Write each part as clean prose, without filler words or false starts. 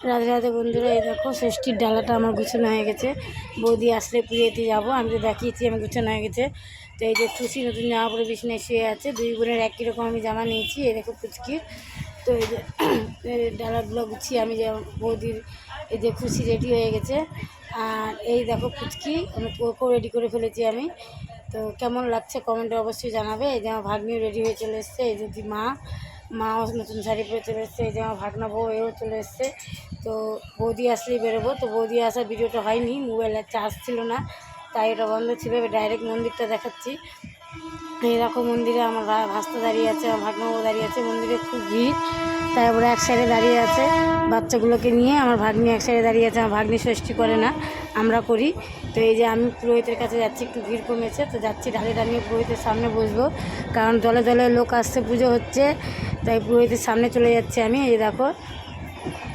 রাধে রাধে বন্ধুরা, এই দেখো ষষ্ঠীর ডালাটা আমার গুছানো হয়ে গেছে। বৌদি আসলে পুজোতে যাবো, আমি তো দেখিয়েছি আমি গুছানো হয়ে গেছে। তো এই যে খুশি নতুন জামা পরে বিছানায় শুয়ে আছে, দুই বোনের একই রকম আমি জামা নিয়েছি। এই দেখো পুচকির। তো এই যে ডালাগুলো গুছিয়ে আমি যে বৌদির এই যে খুশি রেডি হয়ে গেছে। আর এই দেখো পুচকি, আমি ওকেও রেডি করে ফেলেছি আমি। তো কেমন লাগছে কমেন্টে অবশ্যই জানাবে। এই যে আমার ভাগ্নিও রেডি হয়ে চলে এসছে। এই যদি মাও নতুন শাড়ি পরে চলে এসছে। এই যে আমার ভাগনা বউ এও চলে এসছে। তো বৌদি আসলেই বেরোবো। তো বৌদি আসার ভিডিওটা হয়নি, মোবাইলের চার্জ ছিল না, তাই এটা বন্ধ ছিল। ডাইরেক্ট মন্দিরটা দেখাচ্ছি। এরকম মন্দিরে আমার ভাস্তা দাঁড়িয়ে আছে, আমার ভাগনাবু দাঁড়িয়ে আছে। মন্দিরে খুব ভিড়, তাই ওরা এক সাইডে দাঁড়িয়ে আছে বাচ্চাগুলোকে নিয়ে। আমার ভাগ্নি এক সাইডে দাঁড়িয়ে আছে। আমার ভাগ্নি ষষ্ঠী করে না, আমরা করি। তো এই যে আমি পুরোহিতের কাছে যাচ্ছি, একটু ভিড় কমেছে তো যাচ্ছি ঢালে দাঁড়িয়ে পুরোহিতের সামনে বসবো, কারণ দলে দলে লোক আসছে, পুজো হচ্ছে, তাই পুরোহিতের সামনে চলে যাচ্ছি আমি। এই দেখো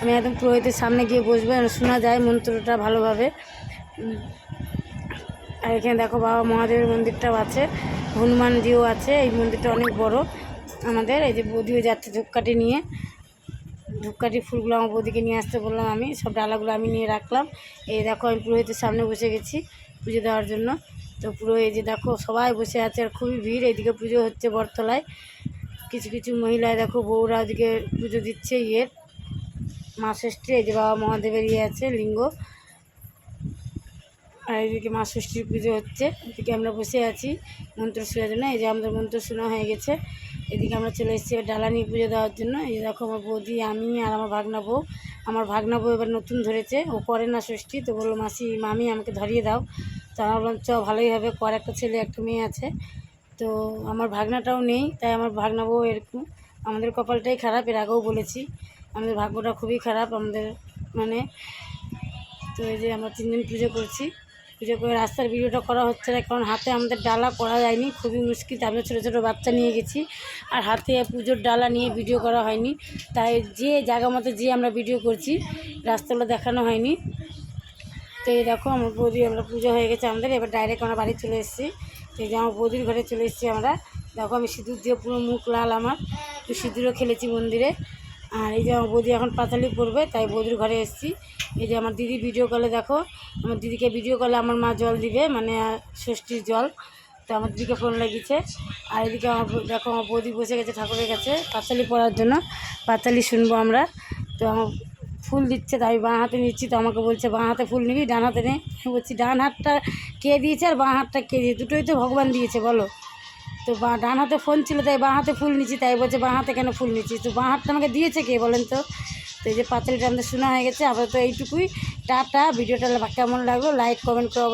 আমি একদম পুরোহিতের সামনে গিয়ে বসবো, শোনা যায় মন্ত্রটা ভালোভাবে। আর এখানে দেখো বাবা মহাদেবের মন্দিরটাও আছে, হনুমানজিও আছে। এই মন্দিরটা অনেক বড় আমাদের। এই যে বৌদিও যাচ্ছে ধূপকাঠি নিয়ে। ধূপকাঠি ফুলগুলো আমার বৌদিকে নিয়ে আসতে বললাম আমি, সব ডালাগুলো আমি নিয়ে রাখলাম। এই দেখো আমি পুরোহিতের সামনে বসে গেছি পুজো দেওয়ার জন্য। তো পুরো এই যে দেখো সবাই বসে আছে, আর খুবই ভিড়। এইদিকে পুজো হচ্ছে বটতলায়, কিছু কিছু মহিলায় দেখো বউরা ওদিকে পুজো দিচ্ছে মা ষষ্ঠী। এই যে বাবা মহাদেবের আছে লিঙ্গ, আর এদিকে মা ষষ্ঠীর পুজো হচ্ছে। এদিকে আমরা বসে আছি মন্ত্র শোনার জন্য। এই যে আমাদের মন্ত্র শোনা হয়ে গেছে। এদিকে আমরা চলে এসেছি ডালা নিয়ে পুজো দেওয়ার জন্য। এই যে দেখো আমার বৌদি, আমি আর আমার ভাগনা বউ। আমার ভাগনা বউ এবার নতুন ধরেছে, ও করে না ষষ্ঠী। তো বললো মামি আমাকে ধরিয়ে দাও। তো আমরা বললাম চ, ভালোই হবে, কর একটা ছেলে একটা মেয়ে আছে। তো আমার ভাগনাটাও নেই, তাই আমার ভাগনা বউ এরকম। আমাদের কপালটাই খারাপ, এর আগেও বলেছি আমাদের ভাগ্যটা খুবই খারাপ আমাদের, মানে। তো এই যে আমরা 3 দিন পুজো করছি। পুজো করে রাস্তার ভিডিওটা করা হচ্ছে না, কারণ হাতে আমাদের ডালা করা যায়নি, খুবই মুশকিল। আমরা ছোটো ছোটো বাচ্চা নিয়ে গেছি, আর হাতে পুজোর ডালা নিয়ে ভিডিও করা হয়নি। তাই যে জায়গা মতো যে আমরা ভিডিও করছি, রাস্তাগুলো দেখানো হয়নি। তো এই দেখো আমার বৌদি, আমরা পুজো হয়ে গেছে আমাদের, এবার ডাইরেক্ট আমরা বাড়ি চলে এসেছি। তো এই যে আমার বৌদির ঘরে চলে এসেছি আমরা। দেখো আমি সিঁদুর দিয়ে পুরো মুখ লাল আমার, একটু সিঁদুরও খেলেছি মন্দিরে। আর এই যে আমার বৌদি এখন পাতালি পড়বে, তাই বৌদির ঘরে এসেছি। এই যে আমার দিদি ভিডিও কলে, দেখো আমার দিদিকে ভিডিও কলে আমার মা জল দিবে, মানে ষষ্ঠীর জল। তো আমার দিদিকে ফোন লাগিয়েছে। আর এদিকে দেখো আমার বৌদি বসে গেছে ঠাকুরের কাছে পাতালি পড়ার জন্য, পাতালি শুনবো আমরা। তো আমার ফুল দিচ্ছে, তাই বাঁ হাতে নিচ্ছি। তো আমাকে বলছে বাঁ হাতে ফুল নিবি, ডান হাতে নেই। আমি বলছি ডান হাতটা কে দিয়েছে আর বাঁ হাতটা কে দিয়েছে, দুটোই তো ভগবান দিয়েছে বলো। তো ডান হাতে ফোন ছিল, তাই বাঁ হাতে ফুল নিচ্ছি। তাই বলছে বাঁ হাতে কেন ফুল নিচ্ছি, তো বাঁ হাতটা আমাকে দিয়েছে কে বলেন তো। তো এই যে পাতালিটা আমাদের শোনা হয়ে গেছে। আবার তো এইটুকুই, টাটা। ভিডিওটা কেমন লাগলো লাইক কমেন্ট করে